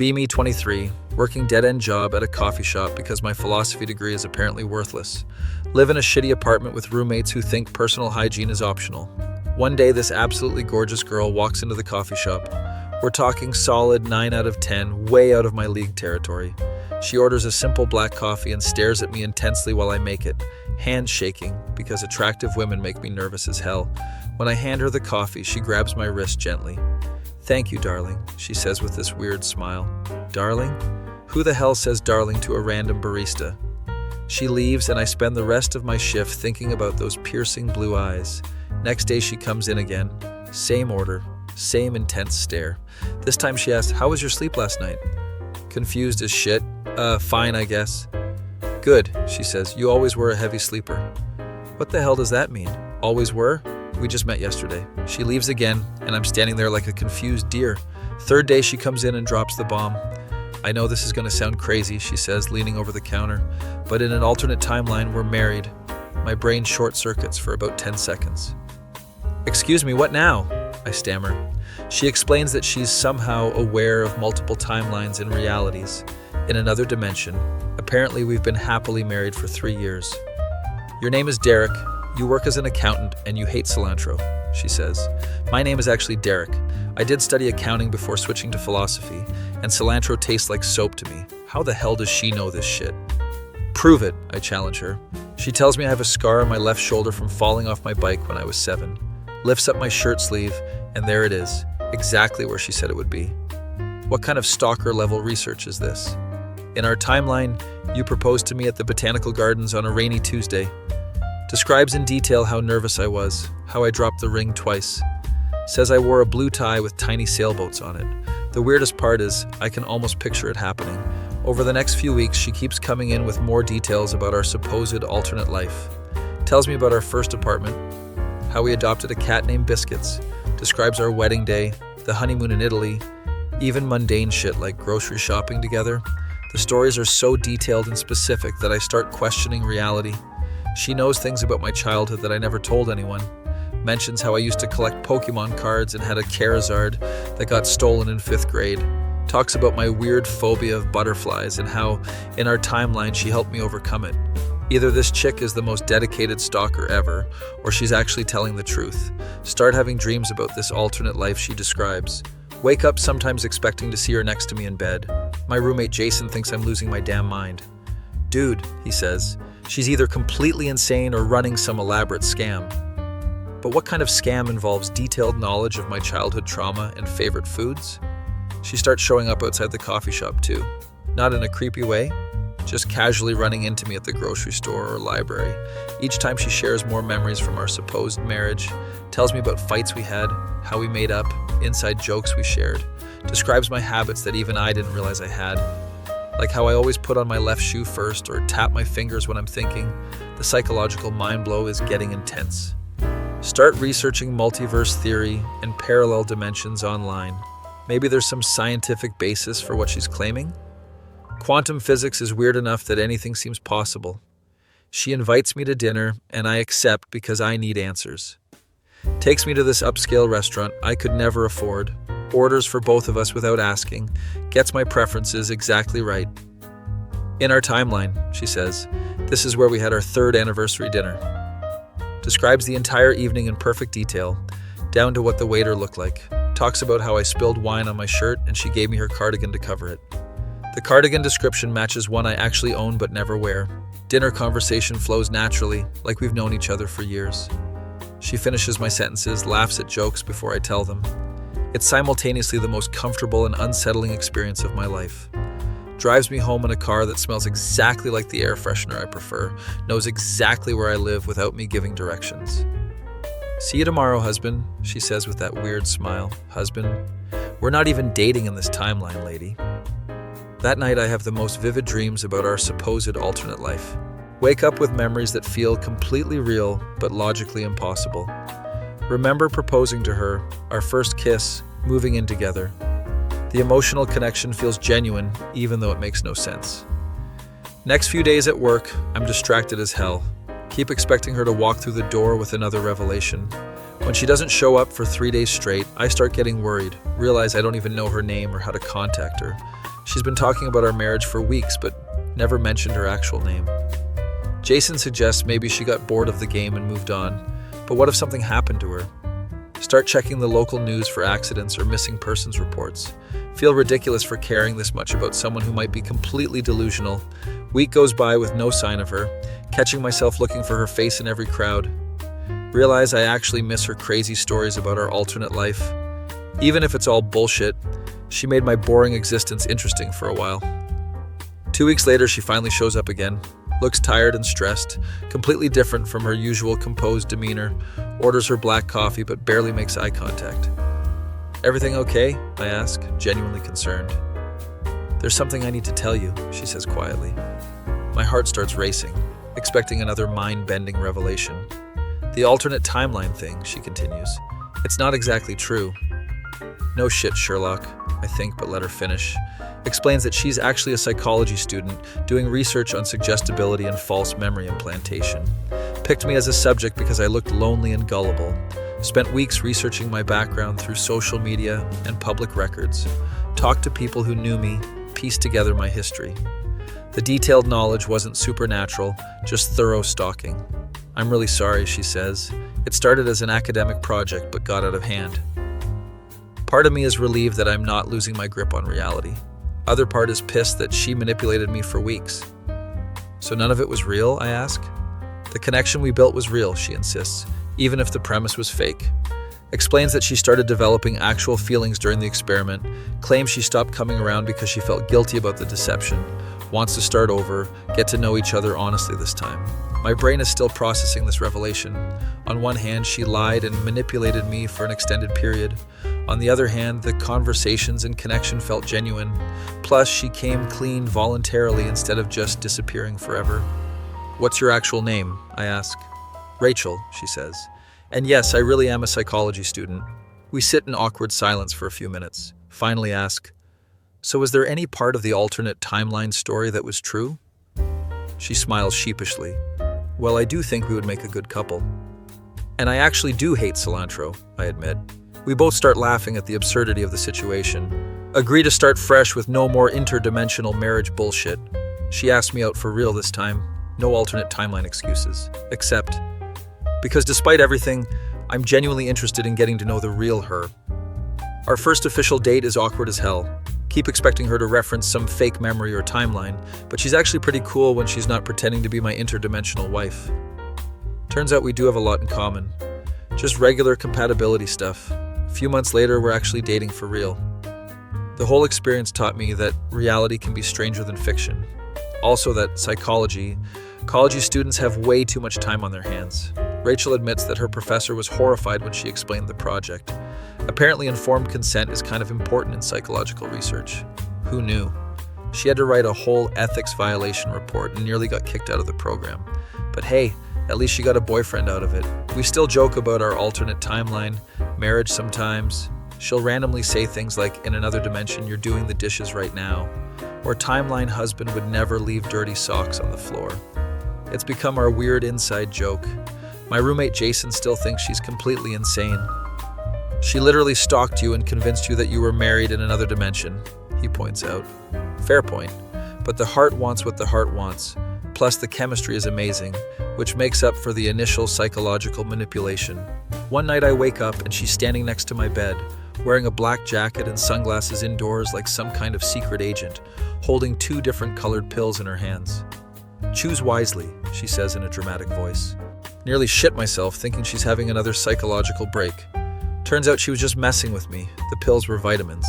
Me 23, working dead-end job at a coffee shop because my philosophy degree is apparently worthless. Live in a shitty apartment with roommates who think personal hygiene is optional. One day, this absolutely gorgeous girl walks into the coffee shop. We're talking solid 9 out of 10, way out of my league territory. She orders a simple black coffee and stares at me intensely while I make it, hands shaking because attractive women make me nervous as hell. When I hand her the coffee, she grabs my wrist gently. "Thank you, darling," she says with this weird smile. Darling? Who the hell says darling to a random barista? She leaves and I spend the rest of my shift thinking about those piercing blue eyes. Next day she comes in again. Same order, same intense stare. This time she asks, "How was your sleep last night?" Confused as shit. Fine, I guess." "Good," she says. "You always were a heavy sleeper." What the hell does that mean? Always were? We just met yesterday. She leaves again, and I'm standing there like a confused deer. Third day she comes in and drops the bomb. "I know this is going to sound crazy," she says, leaning over the counter, "but in an alternate timeline, we're married." My brain short circuits for about 10 seconds. "Excuse me, what now?" I stammer. She explains that she's somehow aware of multiple timelines and realities. In another dimension, apparently we've been happily married for 3 years. "Your name is Derek. You work as an accountant and you hate cilantro," she says. "My name is actually Derek. I did study accounting before switching to philosophy, and cilantro tastes like soap to me. How the hell does she know this shit?" "Prove it," I challenge her. She tells me I have a scar on my left shoulder from falling off my bike when I was 7. Lifts up my shirt sleeve, and there it is, exactly where she said it would be. What kind of stalker-level research is this? In our timeline, you proposed to me at the Botanical Gardens on a rainy Tuesday. Describes in detail how nervous I was, how I dropped the ring twice. Says I wore a blue tie with tiny sailboats on it. The weirdest part is, I can almost picture it happening. Over the next few weeks, she keeps coming in with more details about our supposed alternate life. Tells me about our first apartment, how we adopted a cat named Biscuits, describes our wedding day, the honeymoon in Italy, even mundane shit like grocery shopping together. The stories are so detailed and specific that I start questioning reality. She knows things about my childhood that I never told anyone. Mentions how I used to collect Pokemon cards and had a Charizard that got stolen in 5th grade. Talks about my weird phobia of butterflies and how, in our timeline, she helped me overcome it. Either this chick is the most dedicated stalker ever, or she's actually telling the truth. Start having dreams about this alternate life she describes. Wake up sometimes expecting to see her next to me in bed. My roommate Jason thinks I'm losing my damn mind. "Dude," he says, "she's either completely insane or running some elaborate scam." But what kind of scam involves detailed knowledge of my childhood trauma and favorite foods? She starts showing up outside the coffee shop too. Not in a creepy way, just casually running into me at the grocery store or library. Each time she shares more memories from our supposed marriage, tells me about fights we had, how we made up, inside jokes we shared, describes my habits that even I didn't realize I had. Like how I always put on my left shoe first or tap my fingers when I'm thinking. The psychological mind blow is getting intense. Start researching multiverse theory and parallel dimensions online. Maybe there's some scientific basis for what she's claiming? Quantum physics is weird enough that anything seems possible. She invites me to dinner, and I accept because I need answers. Takes me to this upscale restaurant I could never afford. Orders for both of us without asking. Gets my preferences exactly right. "In our timeline," she says, "this is where we had our 3rd anniversary dinner." Describes the entire evening in perfect detail, down to what the waiter looked like. Talks about how I spilled wine on my shirt and she gave me her cardigan to cover it. The cardigan description matches one I actually own but never wear. Dinner conversation flows naturally, like we've known each other for years. She finishes my sentences, laughs at jokes before I tell them. It's simultaneously the most comfortable and unsettling experience of my life. Drives me home in a car that smells exactly like the air freshener I prefer, knows exactly where I live without me giving directions. "See you tomorrow, husband," she says with that weird smile. Husband? We're not even dating in this timeline, lady. That night I have the most vivid dreams about our supposed alternate life. Wake up with memories that feel completely real but logically impossible. Remember proposing to her, our first kiss, moving in together. The emotional connection feels genuine, even though it makes no sense. Next few days at work, I'm distracted as hell. Keep expecting her to walk through the door with another revelation. When she doesn't show up for 3 days straight, I start getting worried, realize I don't even know her name or how to contact her. She's been talking about our marriage for weeks, but never mentioned her actual name. Jason suggests maybe she got bored of the game and moved on, but what if something happened to her? Start checking the local news for accidents or missing persons reports. Feel ridiculous for caring this much about someone who might be completely delusional. Week goes by with no sign of her, catching myself looking for her face in every crowd. Realize I actually miss her crazy stories about our alternate life. Even if it's all bullshit, she made my boring existence interesting for a while. 2 weeks later, she finally shows up again. Looks tired and stressed, completely different from her usual composed demeanor, orders her black coffee but barely makes eye contact. "Everything okay?" I ask, genuinely concerned. "There's something I need to tell you," she says quietly. My heart starts racing, expecting another mind-bending revelation. "The alternate timeline thing," she continues. "It's not exactly true." "No shit, Sherlock," I think, but let her finish. Explains that she's actually a psychology student doing research on suggestibility and false memory implantation. Picked me as a subject because I looked lonely and gullible. Spent weeks researching my background through social media and public records. Talked to people who knew me, pieced together my history. The detailed knowledge wasn't supernatural, just thorough stalking. "I'm really sorry," she says. "It started as an academic project but got out of hand." Part of me is relieved that I'm not losing my grip on reality. Other part is pissed that she manipulated me for weeks. "So none of it was real?" I ask. "The connection we built was real," she insists, even if the premise was fake. Explains that she started developing actual feelings during the experiment, claims she stopped coming around because she felt guilty about the deception, wants to start over, get to know each other honestly this time. My brain is still processing this revelation. On one hand, she lied and manipulated me for an extended period. On the other hand, the conversations and connection felt genuine. Plus, she came clean voluntarily instead of just disappearing forever. "What's your actual name?" I ask. "Rachel," she says. "And yes, I really am a psychology student." We sit in awkward silence for a few minutes. Finally ask, "So was there any part of the alternate timeline story that was true?" She smiles sheepishly. "Well, I do think we would make a good couple." "And I actually do hate cilantro," I admit. We both start laughing at the absurdity of the situation. Agree to start fresh with no more interdimensional marriage bullshit. She asked me out for real this time. No alternate timeline excuses. Except, because despite everything, I'm genuinely interested in getting to know the real her. Our first official date is awkward as hell. Keep expecting her to reference some fake memory or timeline, but she's actually pretty cool when she's not pretending to be my interdimensional wife. Turns out we do have a lot in common. Just regular compatibility stuff. A few months later, we're actually dating for real. The whole experience taught me that reality can be stranger than fiction. Also that psychology students have way too much time on their hands. Rachel admits that her professor was horrified when she explained the project. Apparently informed consent is kind of important in psychological research. Who knew? She had to write a whole ethics violation report and nearly got kicked out of the program. But hey, at least she got a boyfriend out of it. We still joke about our alternate timeline, marriage sometimes. She'll randomly say things like, "In another dimension, you're doing the dishes right now," or "Timeline husband would never leave dirty socks on the floor." It's become our weird inside joke. My roommate Jason still thinks she's completely insane. "She literally stalked you and convinced you that you were married in another dimension," he points out. Fair point, but the heart wants what the heart wants. Plus the chemistry is amazing, which makes up for the initial psychological manipulation. One night I wake up and she's standing next to my bed, wearing a black jacket and sunglasses indoors like some kind of secret agent, holding 2 different colored pills in her hands. "Choose wisely," she says in a dramatic voice. Nearly shit myself thinking she's having another psychological break. Turns out she was just messing with me. The pills were vitamins.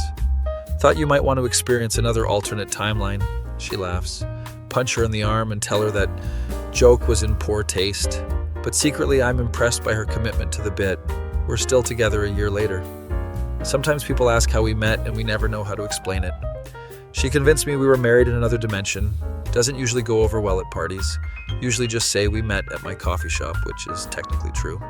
"Thought you might want to experience another alternate timeline," she laughs. Punch her in the arm and tell her that joke was in poor taste. But secretly I'm impressed by her commitment to the bit. We're still together a year later. Sometimes people ask how we met and we never know how to explain it. She convinced me we were married in another dimension. Doesn't usually go over well at parties. Usually just say we met at my coffee shop, which is technically true.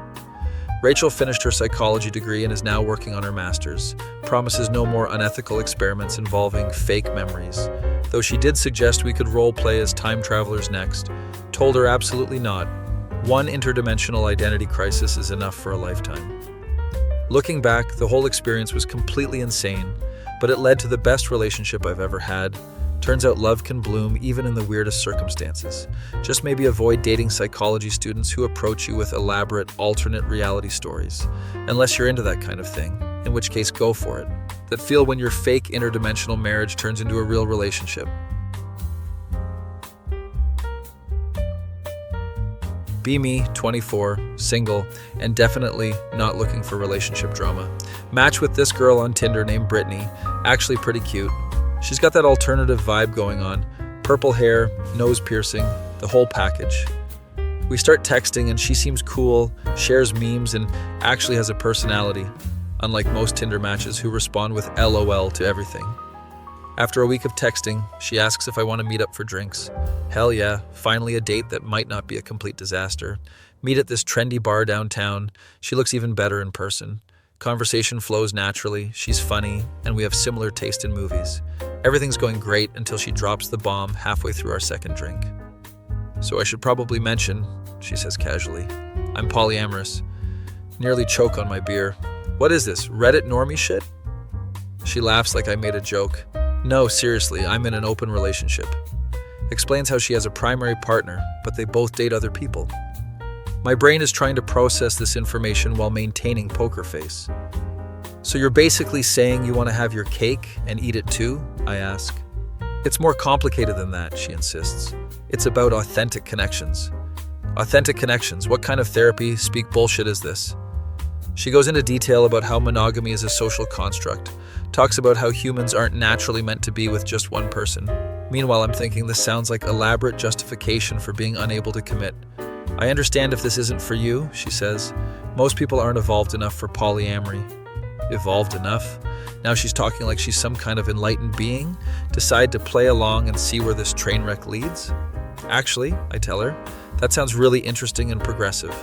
Rachel finished her psychology degree and is now working on her master's. Promises no more unethical experiments involving fake memories. Though she did suggest we could role play as time travelers next. Told her absolutely not. One interdimensional identity crisis is enough for a lifetime. Looking back, the whole experience was completely insane. but it led to the best relationship I've ever had. Turns out love can bloom even in the weirdest circumstances. Just maybe avoid dating psychology students who approach you with elaborate alternate reality stories, unless you're into that kind of thing, in which case go for it. That feel when your fake interdimensional marriage turns into a real relationship. Be me, 24, single, and definitely not looking for relationship drama. Match with this girl on Tinder named Brittany, actually pretty cute. She's got that alternative vibe going on. Purple hair, nose piercing, the whole package. We start texting and she seems cool, shares memes, and actually has a personality, unlike most Tinder matches who respond with LOL to everything. After a week of texting, she asks if I want to meet up for drinks. Hell yeah, finally a date that might not be a complete disaster. Meet at this trendy bar downtown. She looks even better in person. Conversation flows naturally, she's funny, and we have similar taste in movies. Everything's going great until she drops the bomb halfway through our second drink. So I should probably mention, she says casually, I'm polyamorous. Nearly choke on my beer. What is this, Reddit normie shit? She laughs like I made a joke. No, seriously, I'm in an open relationship. Explains how she has a primary partner, but they both date other people. My brain is trying to process this information while maintaining poker face. So you're basically saying you want to have your cake and eat it too? I ask. It's more complicated than that, she insists. It's about authentic connections. Authentic connections, what kind of therapy, speak bullshit is this? She goes into detail about how monogamy is a social construct, talks about how humans aren't naturally meant to be with just one person. Meanwhile, I'm thinking this sounds like elaborate justification for being unable to commit. I understand if this isn't for you, she says. Most people aren't evolved enough for polyamory. Evolved enough? Now she's talking like she's some kind of enlightened being? Decide to play along and see where this train wreck leads? Actually, I tell her, that sounds really interesting and progressive.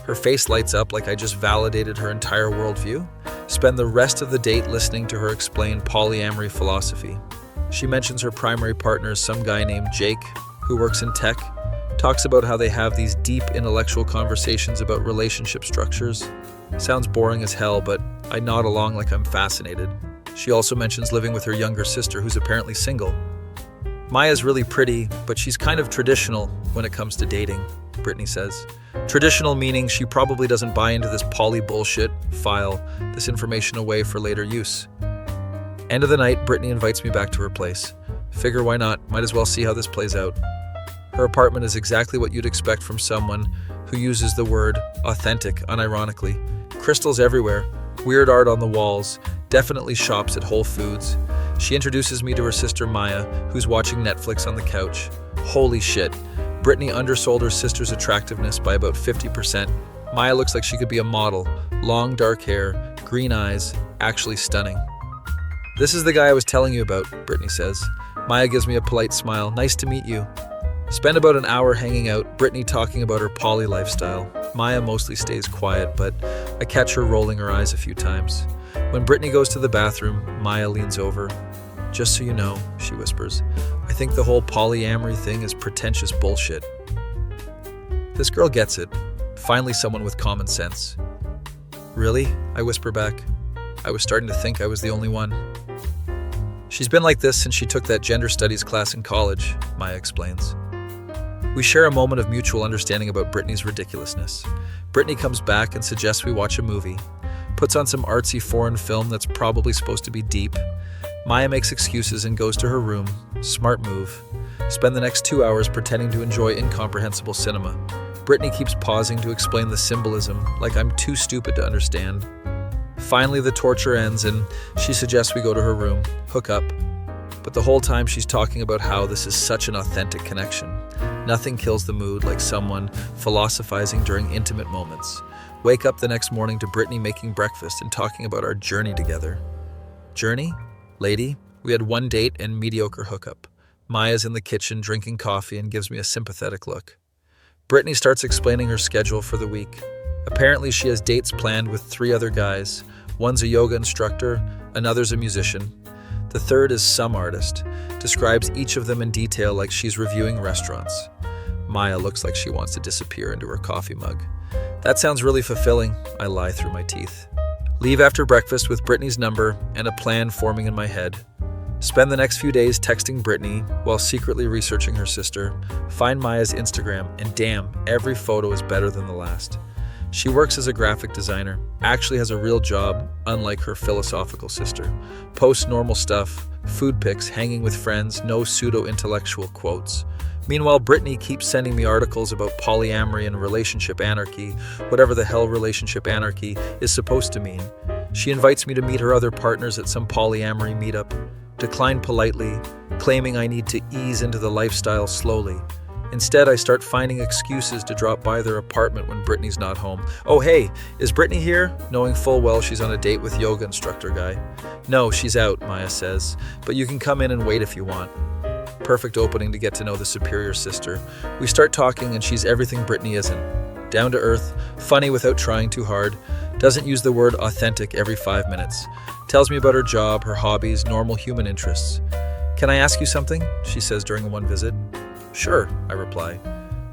Her face lights up like I just validated her entire worldview. Spend the rest of the date listening to her explain polyamory philosophy. She mentions her primary partner is some guy named Jake, who works in tech, talks about how they have these deep intellectual conversations about relationship structures. Sounds boring as hell, but I nod along like I'm fascinated. She also mentions living with her younger sister, who's apparently single. Maya's really pretty, but she's kind of traditional when it comes to dating, Brittany says. Traditional meaning she probably doesn't buy into this poly bullshit, file this information away for later use. End of the night, Brittany invites me back to her place. Figure why not, might as well see how this plays out. Her apartment is exactly what you'd expect from someone who uses the word authentic unironically. Crystals everywhere, weird art on the walls, definitely shops at Whole Foods. She introduces me to her sister Maya, who's watching Netflix on the couch. Holy shit. Brittany undersold her sister's attractiveness by about 50%. Maya looks like she could be a model. Long dark hair, green eyes, actually stunning. This is the guy I was telling you about, Brittany says. Maya gives me a polite smile. Nice to meet you. Spend about an hour hanging out, Brittany talking about her poly lifestyle. Maya mostly stays quiet, but I catch her rolling her eyes a few times. When Brittany goes to the bathroom, Maya leans over. Just so you know, she whispers, I think the whole polyamory thing is pretentious bullshit. This girl gets it. Finally someone with common sense. Really? I whisper back. I was starting to think I was the only one. She's been like this since she took that gender studies class in college, Maya explains. We share a moment of mutual understanding about Brittany's ridiculousness. Brittany comes back and suggests we watch a movie. Puts on some artsy foreign film that's probably supposed to be deep. Maya makes excuses and goes to her room. Smart move. Spend the next 2 hours pretending to enjoy incomprehensible cinema. Brittany keeps pausing to explain the symbolism, like I'm too stupid to understand. Finally, the torture ends and she suggests we go to her room, hook up. But the whole time she's talking about how this is such an authentic connection. Nothing kills the mood like someone philosophizing during intimate moments. Wake up the next morning to Brittany making breakfast and talking about our journey together. Journey? Lady, we had one date and mediocre hookup. Maya's in the kitchen drinking coffee and gives me a sympathetic look. Brittany starts explaining her schedule for the week. Apparently she has dates planned with 3 other guys. One's a yoga instructor, another's a musician. The third is some artist. Describes each of them in detail like she's reviewing restaurants. Maya looks like she wants to disappear into her coffee mug. That sounds really fulfilling, I lie through my teeth. Leave after breakfast with Brittany's number and a plan forming in my head. Spend the next few days texting Brittany while secretly researching her sister. Find Maya's Instagram, and damn, every photo is better than the last. She works as a graphic designer, actually has a real job, unlike her philosophical sister. Posts normal stuff, food pics, hanging with friends, no pseudo-intellectual quotes. Meanwhile, Brittany keeps sending me articles about polyamory and relationship anarchy, whatever the hell relationship anarchy is supposed to mean. She invites me to meet her other partners at some polyamory meetup. Decline politely, claiming I need to ease into the lifestyle slowly. Instead, I start finding excuses to drop by their apartment when Brittany's not home. Oh hey, is Brittany here? Knowing full well she's on a date with yoga instructor guy. No, she's out, Maya says, but you can come in and wait if you want. Perfect opening to get to know the superior sister. We start talking and she's everything Brittany isn't. Down to earth, funny without trying too hard, doesn't use the word authentic every 5 minutes. Tells me about her job, her hobbies, normal human interests. Can I ask you something? She says during one visit. Sure, I reply.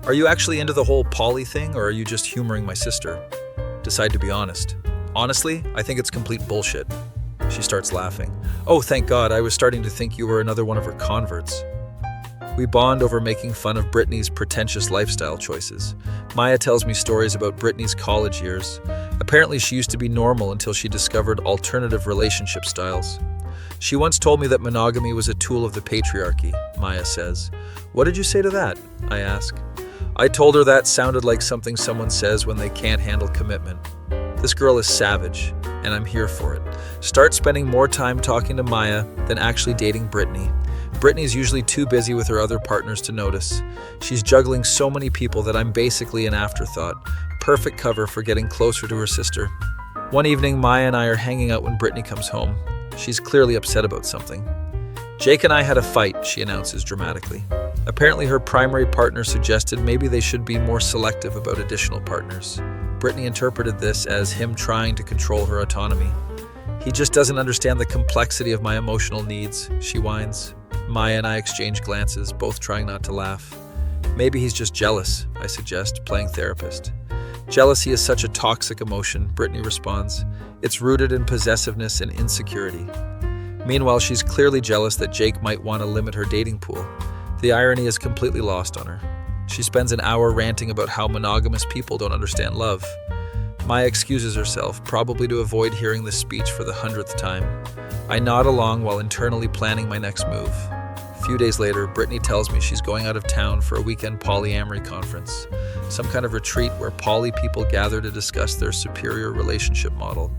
Are you actually into the whole poly thing, or are you just humoring my sister? Decide to be honest. Honestly, I think it's complete bullshit. She starts laughing. Oh, thank God, I was starting to think you were another one of her converts. We bond over making fun of Brittany's pretentious lifestyle choices. Maya tells me stories about Brittany's college years. Apparently, she used to be normal until she discovered alternative relationship styles. She once told me that monogamy was a tool of the patriarchy, Maya says. What did you say to that? I ask. I told her that sounded like something someone says when they can't handle commitment. This girl is savage, and I'm here for it. Start spending more time talking to Maya than actually dating Brittany. Brittany's usually too busy with her other partners to notice. She's juggling so many people that I'm basically an afterthought. Perfect cover for getting closer to her sister. One evening, Maya and I are hanging out when Brittany comes home. She's clearly upset about something. Jake and I had a fight, she announces dramatically. Apparently her primary partner suggested maybe they should be more selective about additional partners. Brittany interpreted this as him trying to control her autonomy. He just doesn't understand the complexity of my emotional needs, she whines. Maya and I exchange glances, both trying not to laugh. Maybe he's just jealous, I suggest, playing therapist. Jealousy is such a toxic emotion, Brittany responds. It's rooted in possessiveness and insecurity. Meanwhile, she's clearly jealous that Jake might want to limit her dating pool. The irony is completely lost on her. She spends an hour ranting about how monogamous people don't understand love. Maya excuses herself, probably to avoid hearing this speech for the 100th time. I nod along while internally planning my next move. A few days later, Brittany tells me she's going out of town for a weekend polyamory conference, some kind of retreat where poly people gather to discuss their superior relationship model.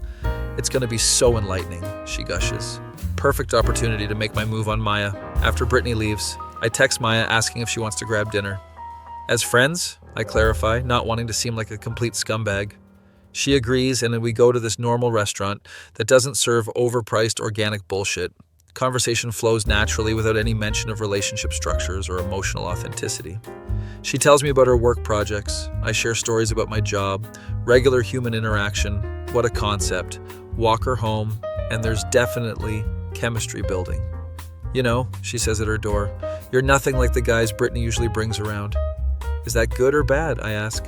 It's going to be so enlightening, she gushes. Perfect opportunity to make my move on Maya. After Brittany leaves, I text Maya asking if she wants to grab dinner. As friends, I clarify, not wanting to seem like a complete scumbag. She agrees, and then we go to this normal restaurant that doesn't serve overpriced organic bullshit. Conversation flows naturally without any mention of relationship structures or emotional authenticity. She tells me about her work projects. I share stories about my job, regular human interaction, what a concept, walk her home, and there's definitely chemistry building. You know, she says at her door, you're nothing like the guys Brittany usually brings around. Is that good or bad? I ask.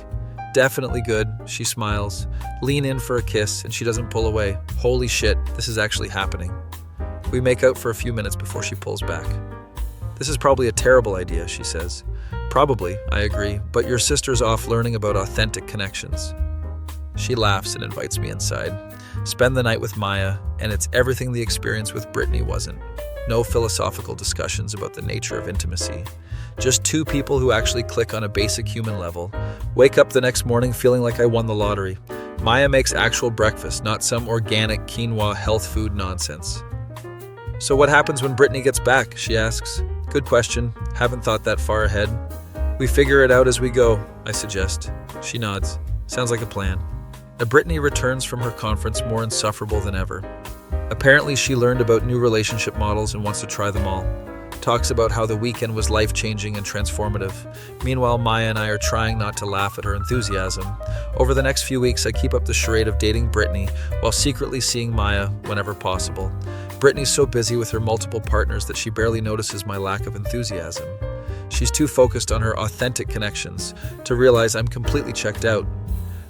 Definitely good, she smiles. Lean in for a kiss, and she doesn't pull away. Holy shit, this is actually happening. We make out for a few minutes before she pulls back. This is probably a terrible idea, she says. Probably, I agree, but your sister's off learning about authentic connections. She laughs and invites me inside. Spend the night with Maya, and it's everything the experience with Brittany wasn't. No philosophical discussions about the nature of intimacy. Just two people who actually click on a basic human level. Wake up the next morning feeling like I won the lottery. Maya makes actual breakfast, not some organic quinoa health food nonsense. So what happens when Brittany gets back, she asks. Good question. Haven't thought that far ahead. We figure it out as we go, I suggest. She nods. Sounds like a plan. Brittany returns from her conference more insufferable than ever. Apparently, she learned about new relationship models and wants to try them all. Talks about how the weekend was life-changing and transformative. Meanwhile, Maya and I are trying not to laugh at her enthusiasm. Over the next few weeks, I keep up the charade of dating Brittany while secretly seeing Maya whenever possible. Brittany's so busy with her multiple partners that she barely notices my lack of enthusiasm. She's too focused on her authentic connections to realize I'm completely checked out.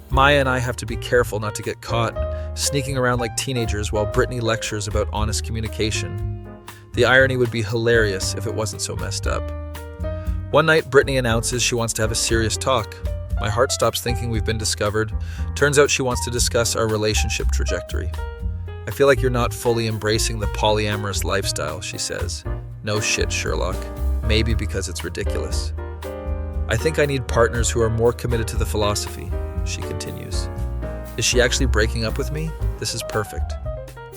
Maya and I have to be careful not to get caught. sneaking around like teenagers while Brittany lectures about honest communication. The irony would be hilarious if it wasn't so messed up. One night, Brittany announces she wants to have a serious talk. My heart stops thinking we've been discovered. Turns out she wants to discuss our relationship trajectory. I feel like you're not fully embracing the polyamorous lifestyle, she says. No shit, Sherlock. Maybe because it's ridiculous. I think I need partners who are more committed to the philosophy, she continues. Is she actually breaking up with me? This is perfect.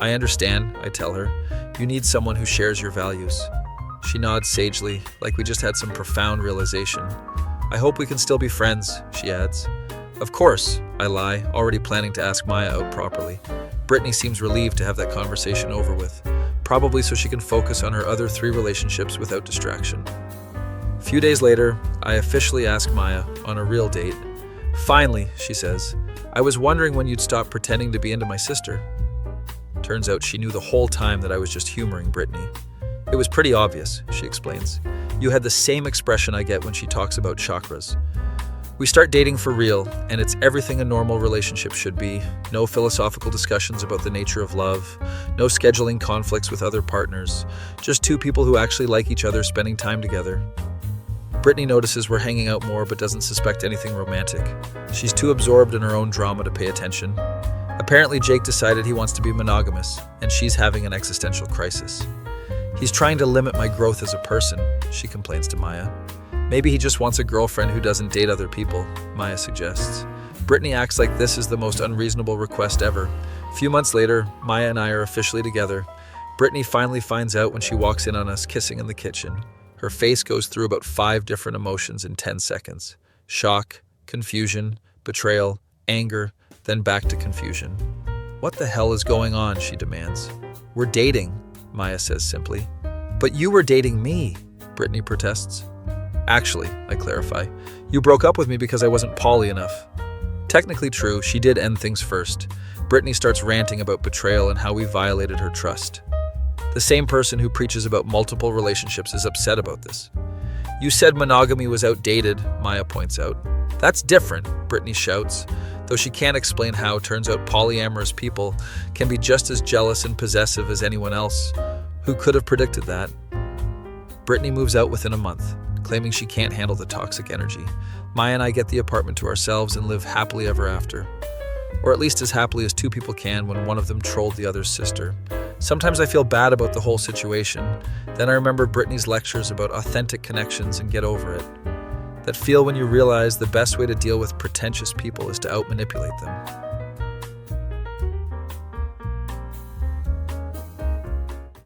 I understand, I tell her. You need someone who shares your values. She nods sagely, like we just had some profound realization. I hope we can still be friends, she adds. Of course, I lie, already planning to ask Maya out properly. Brittany seems relieved to have that conversation over with, probably so she can focus on her other 3 relationships without distraction. A few days later, I officially ask Maya on a real date. Finally, she says, I was wondering when you'd stop pretending to be into my sister. Turns out she knew the whole time that I was just humoring Brittany. It was pretty obvious, she explains. You had the same expression I get when she talks about chakras. We start dating for real, and it's everything a normal relationship should be. No philosophical discussions about the nature of love, no scheduling conflicts with other partners, just 2 people who actually like each other spending time together. Brittany notices we're hanging out more but doesn't suspect anything romantic. She's too absorbed in her own drama to pay attention. Apparently Jake decided he wants to be monogamous, and she's having an existential crisis. He's trying to limit my growth as a person, she complains to Maya. Maybe he just wants a girlfriend who doesn't date other people, Maya suggests. Brittany acts like this is the most unreasonable request ever. A few months later, Maya and I are officially together. Brittany finally finds out when she walks in on us kissing in the kitchen. Her face goes through about 5 different emotions in 10 seconds. Shock, confusion, betrayal, anger, then back to confusion. What the hell is going on, she demands. We're dating, Maya says simply. But you were dating me, Brittany protests. Actually, I clarify, you broke up with me because I wasn't poly enough. Technically true, she did end things first. Brittany starts ranting about betrayal and how we violated her trust. The same person who preaches about multiple relationships is upset about this. You said monogamy was outdated, Maya points out. That's different, Brittany shouts. Though she can't explain how, turns out polyamorous people can be just as jealous and possessive as anyone else. Who could have predicted that? Brittany moves out within a month, claiming she can't handle the toxic energy. Maya and I get the apartment to ourselves and live happily ever after. Or at least as happily as 2 people can when one of them trolled the other's sister. Sometimes I feel bad about the whole situation. Then I remember Brittany's lectures about authentic connections and get over it. That feel when you realize the best way to deal with pretentious people is to out-manipulate them.